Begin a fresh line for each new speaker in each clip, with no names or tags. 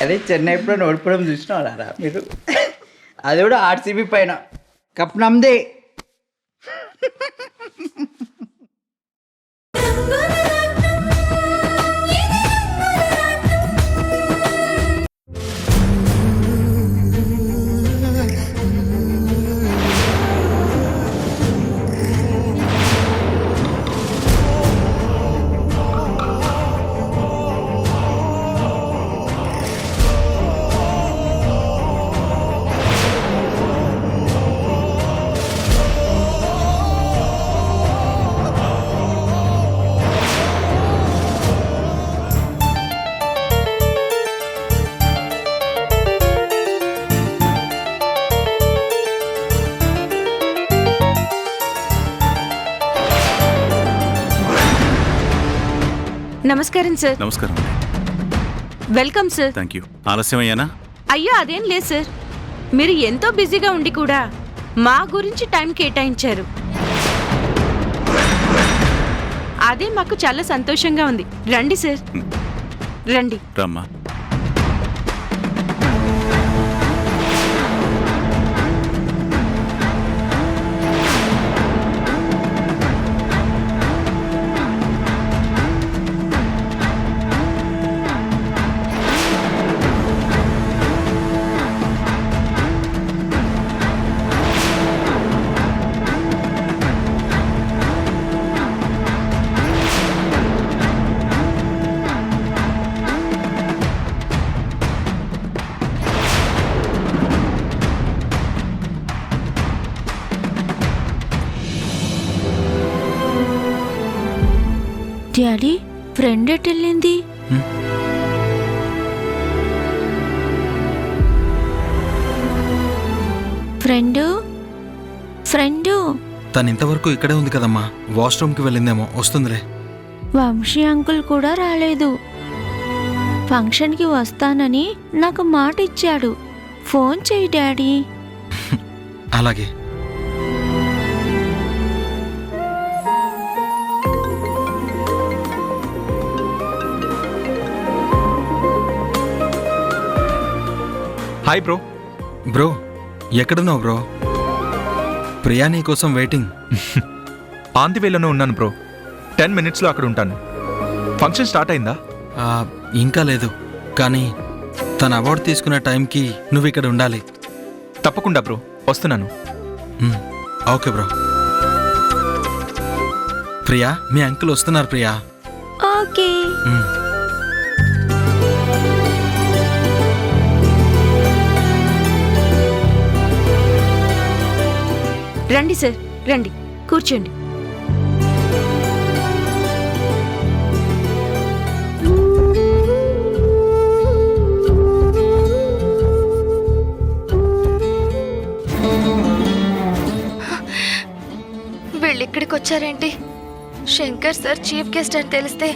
అదే చెన్నై ఎప్పుడో ఓడిపోవడం చూసినారా మీరు? అది కూడా ఆర్సీబీ పైన. కప్ నమ్దే.
నమస్కారం సార్.
నమస్కారం.
Welcome sir.
Thank you. ఆలస్యమయ్యానా?
అయ్యో అదేం లేదు సార్, మీరు ఎంతో బిజీగా ఉండి కూడా మా గురించి టైం కేటాయించారు. అదే మాకు చాలా సంతోషంగా ఉంది. రండి సార్, రండి.
రమ్మా.
డాడీ, ఫ్రెండ్ ఎటు వెళ్ళింది? ఫ్రెండు ఫ్రెండు
తను ఇంతవరకు ఇక్కడే ఉంది కదమ్మా. వాష్రూమ్కి వెళ్ళిందేమో, వస్తుందిలే.
వంశీ అంకుల్ కూడా రాలేదు. ఫంక్షన్కి వస్తానని నాకు మాట ఇచ్చాడు. ఫోన్ చేయి డాడీ.
అలాగే.
Hi bro.
బ్రో, ఎక్కడున్నావు బ్రో? ప్రియా నీ కోసం వెయిటింగ్.
ఆన్ ది వేలోనే ఉన్నాను బ్రో. 10 minutesలో అక్కడ ఉంటాను. ఫంక్షన్ స్టార్ట్ అయిందా?
ఇంకా లేదు, కానీ తన అవార్డు తీసుకునే టైంకి నువ్వు ఇక్కడ ఉండాలి.
తప్పకుండా బ్రో, వస్తున్నాను.
Okay bro. ప్రియా, మీ అంకుల్ వస్తున్నారు ప్రియా.
ఓకే.
రండి సార్, రండి, కూర్చోండి.
వీళ్ళు ఇక్కడికి వచ్చారేంటి? శంకర్ సార్ చీఫ్ గెస్ట్ అని తెలిస్తే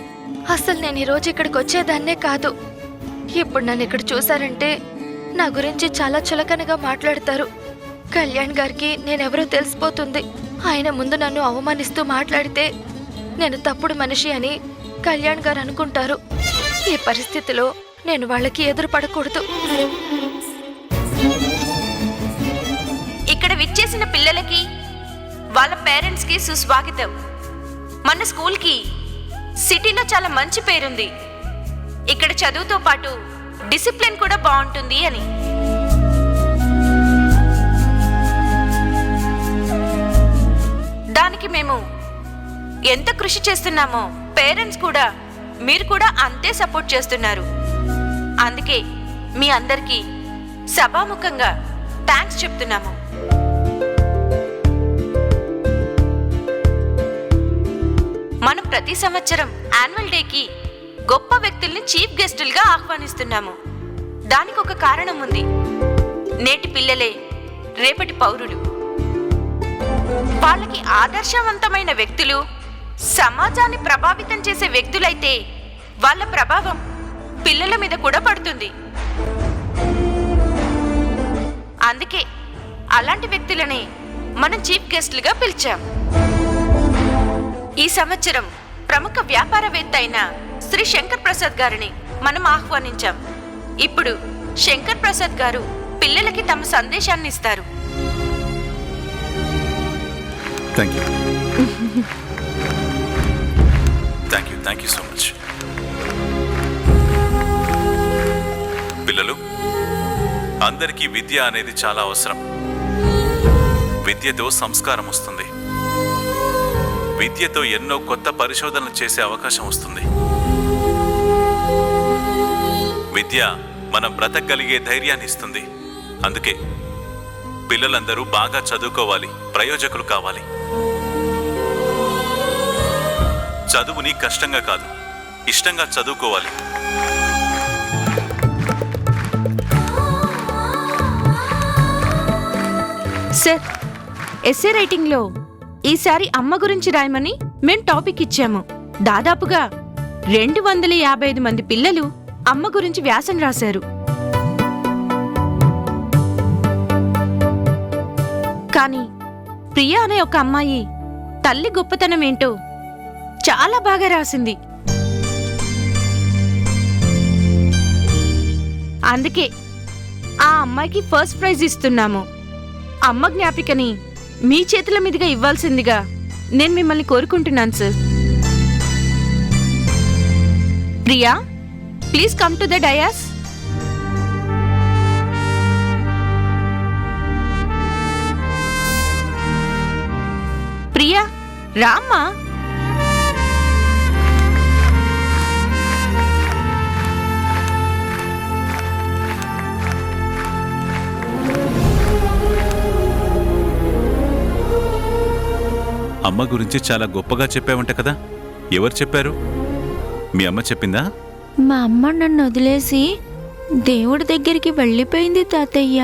అసలు నేను ఈరోజు ఇక్కడికి వచ్చేదాన్నే కాదు. ఇప్పుడు నన్ను ఇక్కడ చూసారంటే నా గురించి చాలా చులకనగా మాట్లాడతారు. కళ్యాణ్ గారికి నేనెవరో తెలిసిపోతుంది. ఆయన ముందు నన్ను అవమానిస్తూ మాట్లాడితే నేను తప్పుడు మనిషి అని కళ్యాణ్ గారు అనుకుంటారు. ఈ పరిస్థితిలో నేను వాళ్ళకి ఎదురుపడకూడదు.
ఇక్కడ విచ్చేసిన పిల్లలకి, వాళ్ళ పేరెంట్స్కి సుస్వాగతం. మన స్కూల్కి సిటీలో చాలా మంచి పేరుంది. ఇక్కడ చదువుతో పాటు డిసిప్లిన్ కూడా బాగుంటుంది అని. దానికి మేము ఎంత కృషి చేస్తున్నామో పేరెంట్స్ కూడా, మీరు కూడా అంతే సపోర్ట్ చేస్తున్నారు. అందుకే మీ అందరికీ సభాముఖంగా థ్యాంక్స్ చెప్తున్నాము. మనం ప్రతి సంవత్సరం యాన్యువల్ డేకి గొప్ప వ్యక్తుల్ని చీఫ్ గెస్టులుగా ఆహ్వానిస్తున్నాము. దానికి ఒక కారణం ఉంది. నేటి పిల్లలే రేపటి పౌరులు. వాళ్ళకి ఆదర్శవంతమైన వ్యక్తులు, సమాజాన్ని ప్రభావితం చేసే వ్యక్తులైతే వాళ్ళ ప్రభావం పిల్లల మీద కూడా పడుతుంది. అందుకే అలాంటి వ్యక్తులని మనం చీఫ్ గెస్ట్లుగా పిలిచాం. ఈ సంవత్సరం ప్రముఖ వ్యాపారవేత్త అయిన శ్రీ శంకర్ ప్రసాద్ గారిని మనం ఆహ్వానించాం. ఇప్పుడు శంకర్ ప్రసాద్ గారు పిల్లలకి తమ సందేశాన్ని ఇస్తారు.
Thank you so much. పిల్లలు, అందరికీ విద్య అనేది చాలా అవసరం. విద్యతో సంస్కారం వస్తుంది. విద్యతో ఎన్నో కొత్త పరిశోధనలు చేసే అవకాశం వస్తుంది. విద్య మనం బ్రతకగలిగే ధైర్యాన్ని ఇస్తుంది. అందుకే పిల్లలందరూ బాగా చదువుకోవాలి, ప్రయోజకులు కావాలి. చదువుని కష్టంగా కాదు, ఇష్టంగా చదువుకోవాలి.
సార్, ఎస్ఏ రైటింగ్లో ఈసారి అమ్మ గురించి రాయమని మేం టాపిక్ ఇచ్చాము. దాదాపుగా 255 మంది పిల్లలు అమ్మ గురించి వ్యాసం రాశారు. కానీ ప్రియా అనే ఒక అమ్మాయి తల్లి గొప్పతనం ఏంటో చాలా బాగా రాసింది. అందుకే ఆ అమ్మాయికి ఫస్ట్ ప్రైజ్ ఇస్తున్నాము. అమ్మ జ్ఞాపికని మీ చేతుల మీదుగా ఇవ్వాల్సిందిగా నేను మిమ్మల్ని కోరుకుంటున్నాను sir. Priya, please come to the dais. Priya, రామ్మా.
అమ్మ గురించి చాలా గొప్పగా చెప్పావంట కదా, ఎవరు చెప్పారు? మీ అమ్మ చెప్పిందా?
మా అమ్మ నన్ను వదిలేసి దేవుడి దగ్గరికి వెళ్ళిపోయింది తాతయ్య.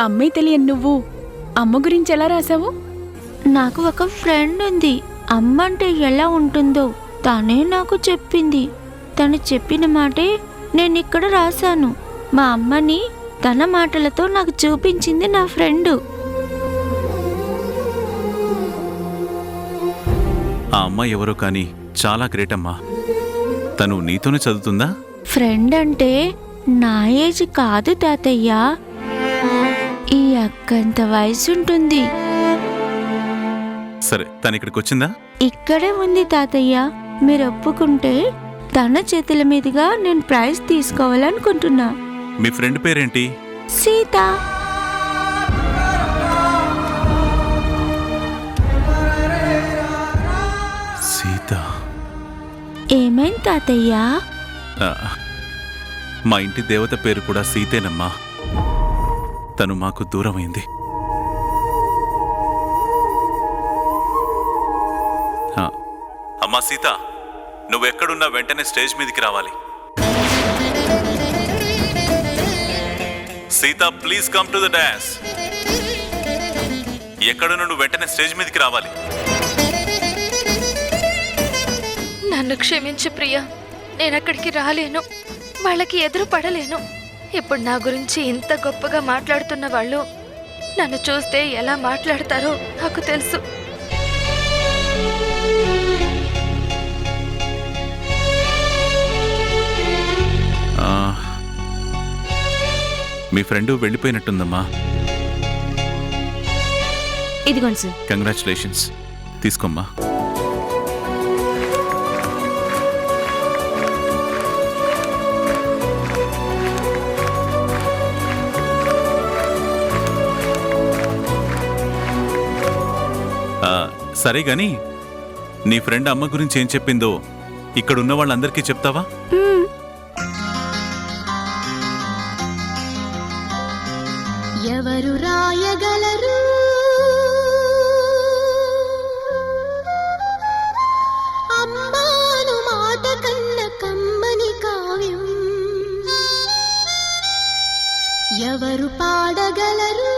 అమ్మే తెలియని నువ్వు అమ్మ గురించి ఎలా రాసావు?
నాకు ఒక ఫ్రెండ్ ఉంది. అమ్మ అంటే ఎలా ఉంటుందో తనే నాకు చెప్పింది. తను చెప్పిన మాటే నేను ఇక్కడ రాశాను. మా అమ్మని తన మాటలతో నాకు చూపించింది నా ఫ్రెండు.
ఆ అమ్మ ఎవరో కానీ చాలా గ్రేట్ అమ్మా. తను నీతోనే చదువుతుందా?
ఫ్రెండ్ అంటే నా ఏజ్ కాదు తాతయ్య, ఈ అక్కంత వయసు ఉంటుంది.
సరే, తను ఇక్కడికి వచ్చిందా?
ఇక్కడే ఉంది తాతయ్య. మీరు ఒప్పుకుంటే తన చేతుల మీదుగా నేను ప్రైజ్ తీసుకోవాలనుకుంటున్నా.
మీ ఫ్రెండ్ పేరేంటి?
సీత.
సీత.
ఏమైంది తాతయ్య?
ఆ, మా ఇంటి దేవత పేరు కూడా సీతేనమ్మా. తను మాకు దూరమైంది. అమ్మా సీత, నువ్వెక్కడున్నా వెంటనే స్టేజ్ మీదకి రావాలి. Sita, please come to the dance. ఎక్కడున్నా నువ్వు వెంటనే స్టేజ్ మీదకి రావాలి.
నన్ను క్షమించు ప్రియా, నేను అక్కడికి రాలేను, వాళ్ళకి ఎదురు పడలేను. ఇప్పుడు నా గురించి ఇంత గొప్పగా మాట్లాడుతున్న వాళ్ళు నన్ను చూస్తే ఎలా మాట్లాడతారో నాకు తెలుసు.
మీ ఫ్రెండ్ వెళ్ళిపోయినట్టుందమ్మా.
ఇదిగోండి సార్.
కంగ్రాచులేషన్స్. తీసుకోమ్మా. సరే గాని, నీ ఫ్రెండ్ అమ్మ గురించి ఏం చెప్పిందో ఇక్కడున్న వాళ్ళందరికీ చెప్తావా?
ఎవరు రాయగలరు అమ్మాను మాట కన్న కమ్మని కావ్యం? ఎవరు పాడగలరు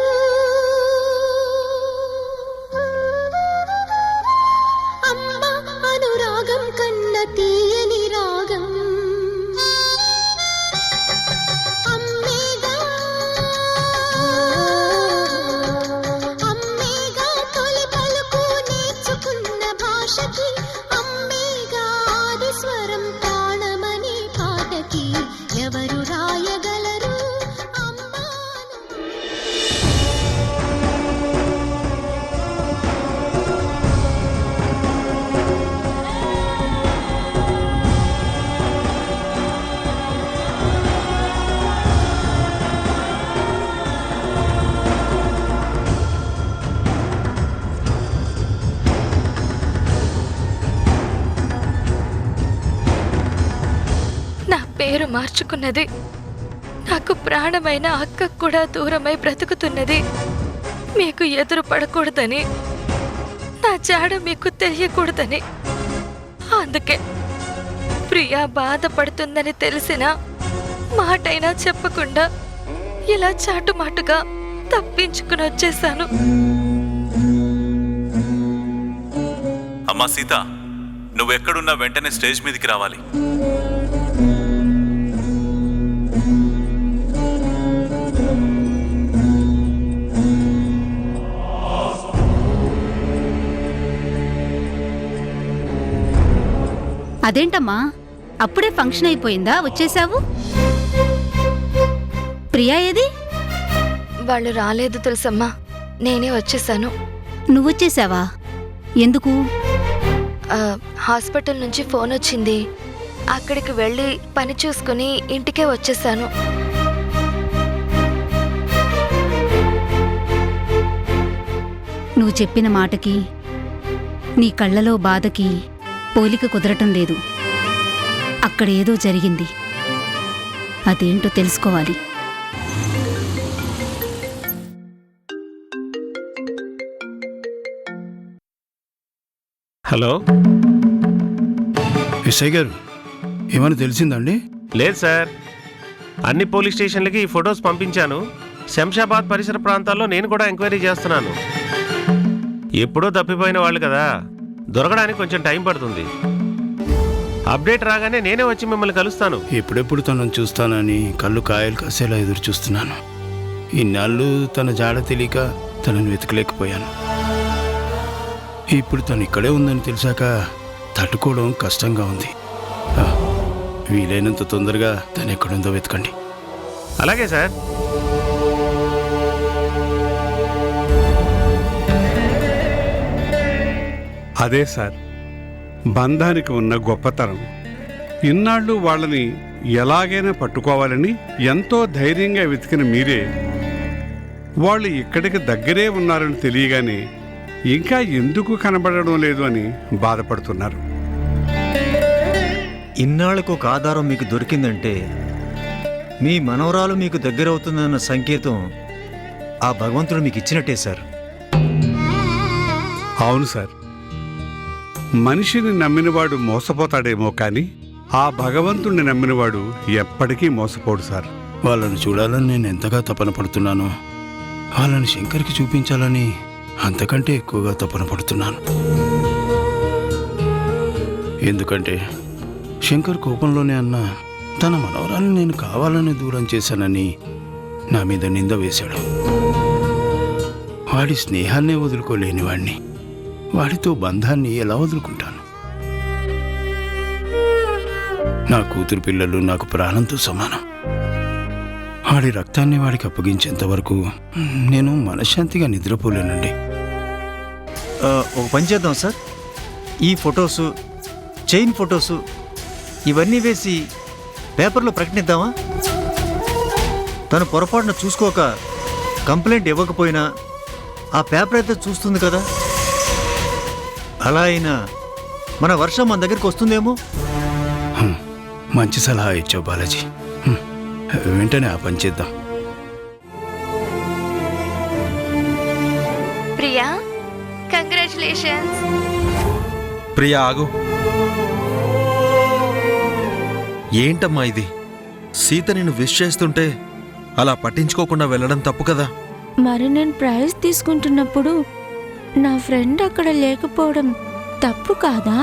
అమ్మ అనురాగం కన్న తీయని రాగం?
పేరు మార్చుకున్నది. నాకు ప్రాణమైన అక్క కూడా దూరమై బ్రతుకుతున్నది. మీకు ఎదురు పడకూడదని, నా జాడ మీకు తెలియకూడదని. అందుకే ప్రియా బాధపడుతుందని తెలిసిన మాటైనా చెప్పకుండా ఇలా చాటుమాటుగా తప్పించుకుని వచ్చేసాను.
అమ్మా సీత, నువ్వెక్కడున్నా వెంటనే స్టేజ్ మీదకి రావాలి.
అదేంటమ్మా, అప్పుడే ఫంక్షన్ అయిపోయిందా, వచ్చేసావు? ప్రియా ఏది?
వాళ్ళు రాలేదు తెలుసమ్మా, నేనే వచ్చేసాను.
నువ్వొచ్చేసావా? ఎందుకు?
హాస్పిటల్ నుంచి ఫోన్ వచ్చింది. అక్కడికి వెళ్ళి పని చూసుకుని ఇంటికే వచ్చేసాను.
నువ్వు చెప్పిన మాటకి నీ కళ్ళలో బాధకి పోలిక కుదరటం లేదు. అక్కడ ఏదో జరిగింది, అదేంటో తెలుసుకోవాలి.
హలో
ఎస్ఐ గారు, ఏమైనా తెలిసిందండి?
లేదు సార్, అన్ని పోలీస్ స్టేషన్లకి ఈ ఫొటోస్ పంపించాను. శంషాబాద్ పరిసర ప్రాంతాల్లో నేను కూడా ఎంక్వైరీ చేస్తున్నాను. ఎప్పుడో తప్పిపోయిన వాళ్ళు కదా, దొరకడానికి కొంచెం టైం పడుతుంది. అప్డేట్ రాగానే నేనే వచ్చి మిమ్మల్ని కలుస్తాను.
ఎప్పుడెప్పుడు తనను చూస్తానని కళ్ళు కాయలు కాసేలా ఎదురు చూస్తున్నాను. ఇన్నాళ్ళు తన జాడ తెలియక తనను వెతకలేకపోయాను. ఇప్పుడు తను ఇక్కడే ఉందని తెలిసాక తట్టుకోవడం కష్టంగా ఉంది. వీలైనంత తొందరగా తను ఎక్కడుందో వెతకండి.
అలాగే సార్.
అదే సార్ బంధానికి ఉన్న గొప్పతనం. ఇన్నాళ్ళు వాళ్ళని ఎలాగైనా పట్టుకోవాలని ఎంతో ధైర్యంగా వెతికిన మీరే వాళ్ళు ఇక్కడికి దగ్గరే ఉన్నారని తెలియగానే ఇంకా ఎందుకు కనబడడం లేదు అని బాధపడుతున్నారు.
ఇన్నాళ్లకు ఒక ఆధారం మీకు దొరికిందంటే మీ మనవరాలు మీకు దగ్గరవుతుందన్న సంకేతం ఆ భగవంతుడు మీకు ఇచ్చినట్టే సార్.
అవును సార్, మనిషిని నమ్మినవాడు మోసపోతాడేమో కానీ ఆ భగవంతుణ్ణి నమ్మినవాడు ఎప్పటికీ మోసపోడు సార్.
వాళ్ళను చూడాలని నేను ఎంతగా తపన పడుతున్నానో వాళ్ళని శంకర్కి చూపించాలని అంతకంటే ఎక్కువగా తపన పడుతున్నాను. ఎందుకంటే శంకర్ కోపంలోనే అన్నా తన మనవరాలను నేను కావాలని దూరం చేశానని నా మీద నింద వేశాడు. వాడి స్నేహాన్నే వదులుకోలేని వాడిని వాడితో బంధాన్ని ఎలా వదులుకుంటాను? నా కూతురు పిల్లలు నాకు ప్రాణంతో సమానం. వాడి రక్తాన్ని వాడికి అప్పగించేంత వరకు నేను మనశ్శాంతిగా నిద్రపోలేనండి.
ఒక పని చేద్దాం సార్, ఈ ఫొటోసు, చైన్ ఫొటోసు ఇవన్నీ వేసి పేపర్లో ప్రకటిద్దామా? తను పొరపాటున చూసుకోక కంప్లైంట్ ఇవ్వకపోయినా ఆ పేపర్ అయితే చూస్తుంది కదా. అలా అయినా మన వర్షం మన దగ్గరికి వస్తుందేమో.
మంచి సలహా ఇచ్చావు బాలాజీ. వెంటనే ఆ పని చేద్దాం.
ప్రియా, కంగ్రాచులేషన్స్.
ప్రియా ఆగు. ఏంటమ్మా ఇది? సీత నిన్ను విష్ చేస్తుంటే అలా పట్టించుకోకుండా వెళ్ళడం తప్పు కదా.
మరి నేను ప్రైజ్ తీసుకుంటున్నప్పుడు నా ఫ్రెండ్ అక్కడ లేకపోవడం తప్పు కాదా?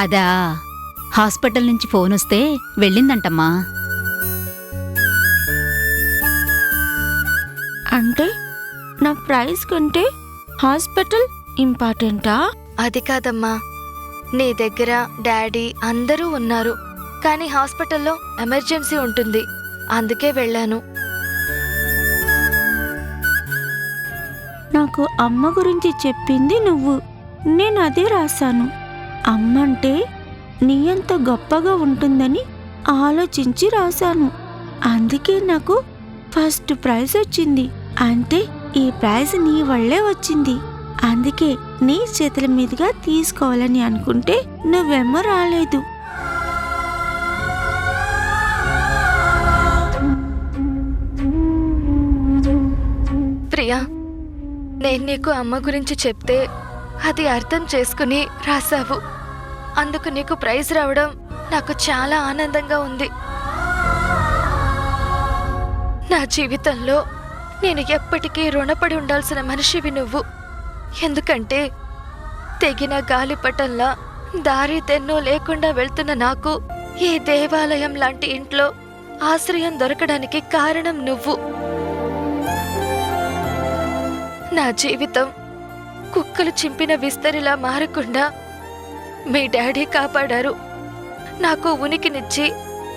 అదా, హాస్పిటల్ నుంచి ఫోన్ వస్తే వెళ్ళిందంటమ్మా.
అంటే నా ప్రైజ్ కంటే హాస్పిటల్ ఇంపార్టెంటా?
అది కాదమ్మా, నీ దగ్గర డాడీ అందరూ ఉన్నారు, కానీ హాస్పిటల్లో ఎమర్జెన్సీ ఉంటుంది, అందుకే వెళ్ళాను.
నాకు అమ్మ గురించి చెప్పింది నువ్వు, నేను అదే రాశాను. అమ్మంటే నీ అంత గొప్పగా ఉంటుందని ఆలోచించి రాశాను. అందుకే నాకు ఫస్ట్ ప్రైజ్ వచ్చింది. అంటే ఈ ప్రైజ్ నీ వల్లే వచ్చింది. అందుకే నీ చేతుల మీదుగా తీసుకోవాలని అనుకుంటే నువ్వేమో రాలేదు.
ప్రియా, నేను నీకు అమ్మ గురించి చెప్తే అది అర్థం చేసుకుని రాసావు. అందుకు నీకు ప్రైజ్ రావడం నాకు చాలా ఆనందంగా ఉంది. నా జీవితంలో నేను ఎప్పటికీ రుణపడి ఉండాల్సిన మనిషివి నువ్వు. ఎందుకంటే తెగిన గాలిపటంలా దారి తెన్నో లేకుండా వెళ్తున్న నాకు ఈ దేవాలయం లాంటి ఇంట్లో ఆశ్రయం దొరకడానికి కారణం నువ్వు. నా జీవితం కుక్కలు చింపిన విస్తరిలా మారకుండా మీ డాడీ కాపాడారు. నాకు ఉనికినిచ్చి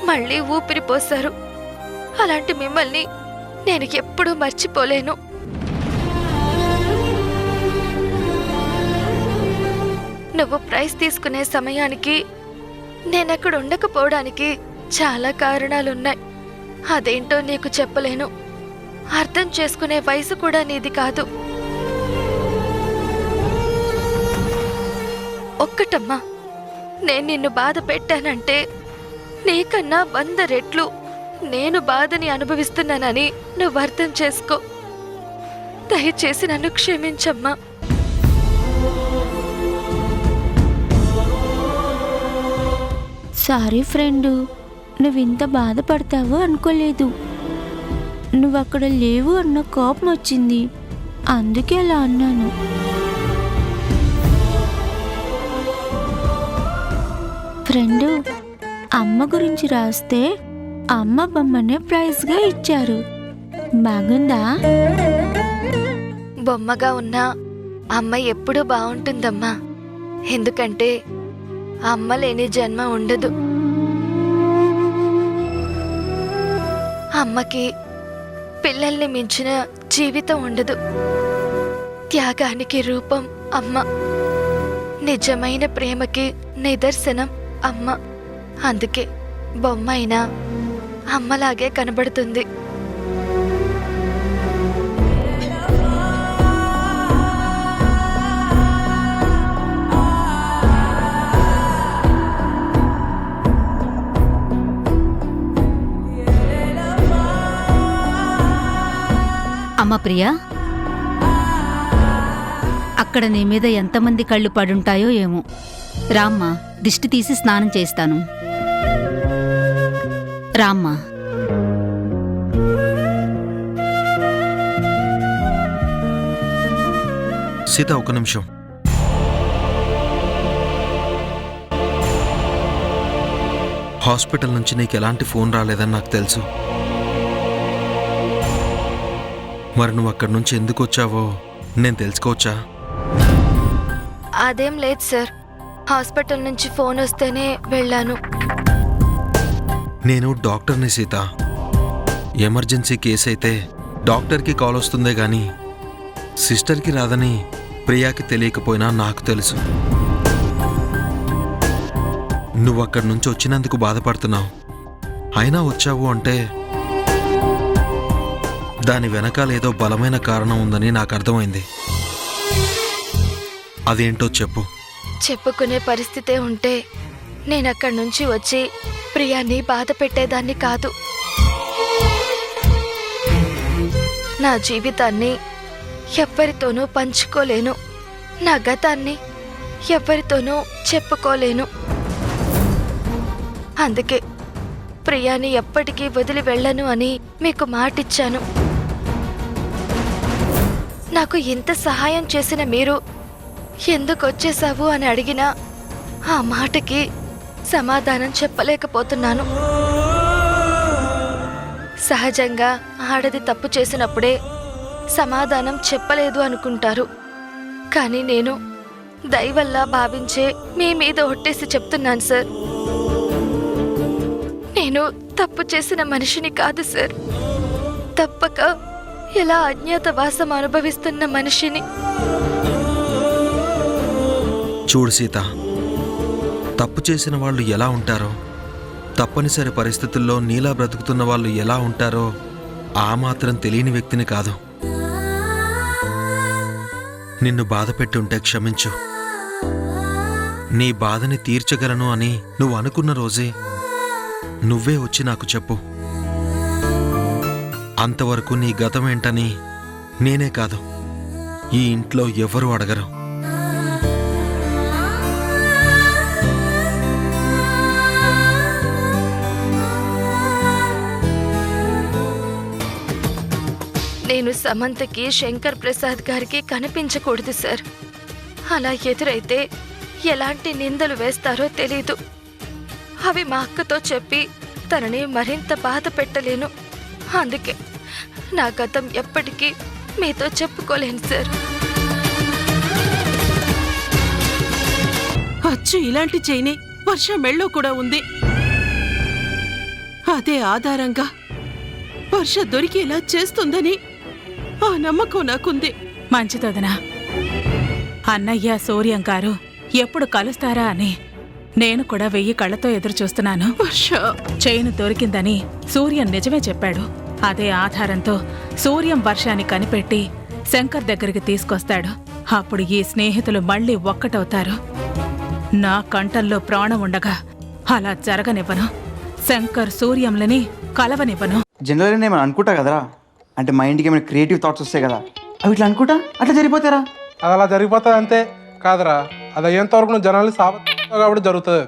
మళ్ళీ ఊపిరి పోశారు. అలాంటి మిమ్మల్ని నేను ఎప్పుడూ మర్చిపోలేను. నువ్వు ప్రైజ్ తీసుకునే సమయానికి నేనక్కడ ఉండకపోవడానికి చాలా కారణాలున్నాయి. అదేంటో నీకు చెప్పలేను. అర్థం చేసుకునే వయసు కూడా నీది కాదు. ఒక్కటమ్మా, నేను నిన్ను బాధ పెట్టానంటే నీకన్నా 100 రెట్లు నేను బాధని అనుభవిస్తున్నానని నువ్వు అర్థం చేసుకో. దయచేసి నన్ను క్షమించమ్మా.
సారీ ఫ్రెండు, నువ్వింత బాధపడతావు అనుకోలేదు. నువ్వు అక్కడ లేవు అన్న కోపం వచ్చింది, అందుకే అలా అన్నాను. ఫ్రెండు, అమ్మ గురించి రాస్తే అమ్మ బొమ్మనే ప్రైజ్గా ఇచ్చారు. బాగుందా?
బొమ్మగా ఉన్నా అమ్మ ఎప్పుడూ బాగుంటుందమ్మా. ఎందుకంటే అమ్మ లేని జన్మ ఉండదు. అమ్మకి పిల్లల్ని మించిన జీవితం ఉండదు. త్యాగానికి రూపం అమ్మ. నిజమైన ప్రేమకి నిదర్శనం అమ్మ. అందుకే బొమ్మ అయినా అమ్మలాగే కనబడుతుంది.
అమ్మ ప్రియా, అక్కడ నీ మీద ఎంతమంది కళ్ళు పడుంటాయో ఏమో. రామ్మా, దిష్టి తీసి స్నానం చేస్తాను. రామ్మా.
సీత, ఒక నిమిషం. హాస్పిటల్ నుంచి నీకు ఎలాంటి ఫోన్ రాలేదని నాకు తెలుసు. మరి నువ్వు అక్కడి నుంచి ఎందుకు వచ్చావో నేను తెలుసుకోవచ్చా?
అదేం లేదు సార్, హాస్పిటల్ నుంచి ఫోన్ వస్తేనే వెళ్ళాను.
నేను డాక్టర్ని సీత. ఎమర్జెన్సీ కేసు అయితే డాక్టర్కి కాల్ వస్తుందే గాని సిస్టర్కి రాదని ప్రియాకి తెలియకపోయినా నాకు తెలుసు. నువ్వు అక్కడి నుంచి వచ్చినందుకు బాధపడుతున్నావు. అయినా వచ్చావు అంటే దాని వెనకాల ఏదో బలమైన కారణం ఉందని నాకు అర్థమైంది. అదేంటో చెప్పు.
చెప్పుకునే పరిస్థితే ఉంటే నేనక్కడి నుంచి వచ్చి ప్రియాని బాధ పెట్టేదాన్ని కాదు. నా జీవితాన్ని ఎవ్వరితోనూ పంచుకోలేను. నా గతాన్ని ఎవ్వరితోనూ చెప్పుకోలేను. అందుకే ప్రియాని ఎప్పటికీ వదిలి వెళ్ళను అని మీకు మాటిచ్చాను. నాకు ఇంత సహాయం చేసిన మీరు ఎందుకు వచ్చేసావు అని అడిగినా ఆ మాటకి సమాధానం చెప్పలేకపోతున్నాను. సహజంగా ఆడది తప్పు చేసినప్పుడే సమాధానం చెప్పలేదు అనుకుంటారు. కానీ నేను దయవల్లా భావించే మీ మీద ఒట్టేసి చెప్తున్నాను సార్, నేను తప్పు చేసిన మనిషిని కాదు సార్. తప్పక ఎలా అజ్ఞాతవాసం అనుభవిస్తున్న మనిషిని.
చూడు సీత, తప్పు చేసిన వాళ్ళు ఎలా ఉంటారో, తప్పనిసరి పరిస్థితుల్లో నీలా బ్రతుకుతున్న వాళ్ళు ఎలా ఉంటారో ఆ మాత్రం తెలియని వ్యక్తిని కాదు. నిన్ను బాధ పెట్టి ఉంటే క్షమించు. నీ బాధని తీర్చగలను అని నువ్వు అనుకున్న రోజే నువ్వే వచ్చి నాకు చెప్పు. అంతవరకు నీ గతమేంటని నేనే కాదు, ఈ ఇంట్లో ఎవరు అడగరు.
నేను సమంతకి శంకర్ ప్రసాద్ గారికి కనిపించకూడదు సార్. అలా ఎదురైతే ఎలాంటి నిందలు వేస్తారో తెలీదు. అవి మా అక్కతో చెప్పి తనని మరింత బాధ పెట్టలేను. అందుకే నా గతం ఎప్పటికీ మీతో చెప్పుకోలేను సార్.
అచ్చు ఇలాంటి చైనే వర్ష మెళ్ళో కూడా ఉంది. అదే ఆధారంగా వర్ష దొరికేలా చేస్తుందని ఆ నమ్మకం నాకుంది.
మంచిదొదనా. అన్నయ్య సూర్యం గారు ఎప్పుడు కలుస్తారా అని నేను కూడా 1000 కళ్ళతో ఎదురు చూస్తున్నాను.
వర్ష
చైను దొరికిందని సూర్యం నిజమే చెప్పాడు. అదే ఆధారంతో సూర్యం వర్షాన్ని కనిపెట్టి శంకర్ దగ్గరికి తీసుకొస్తాడు. అప్పుడు ఈ స్నేహితులు మళ్ళీ ఒక్కటవుతారు. నా కంఠంలో ప్రాణం ఉండగా అలా జరగనివ్వను. శంకర్ సూర్యంలని కలవనివ్వను.
జనరల్గా నేను అనుకుంటా కదరా, అంటే మైండ్కి ఏమైనా క్రియేటివ్ థాట్స్ వస్తాయి కదా, అవి ఇట్లా అనుకుంటా అట్లా జరిగిపోతారా?
అది అలా జరిగిపోతుంది అంతే కాదురా. అది అయ్యేంత వరకు నువ్వు జనాలు కాబట్టి జరుగుతుంది.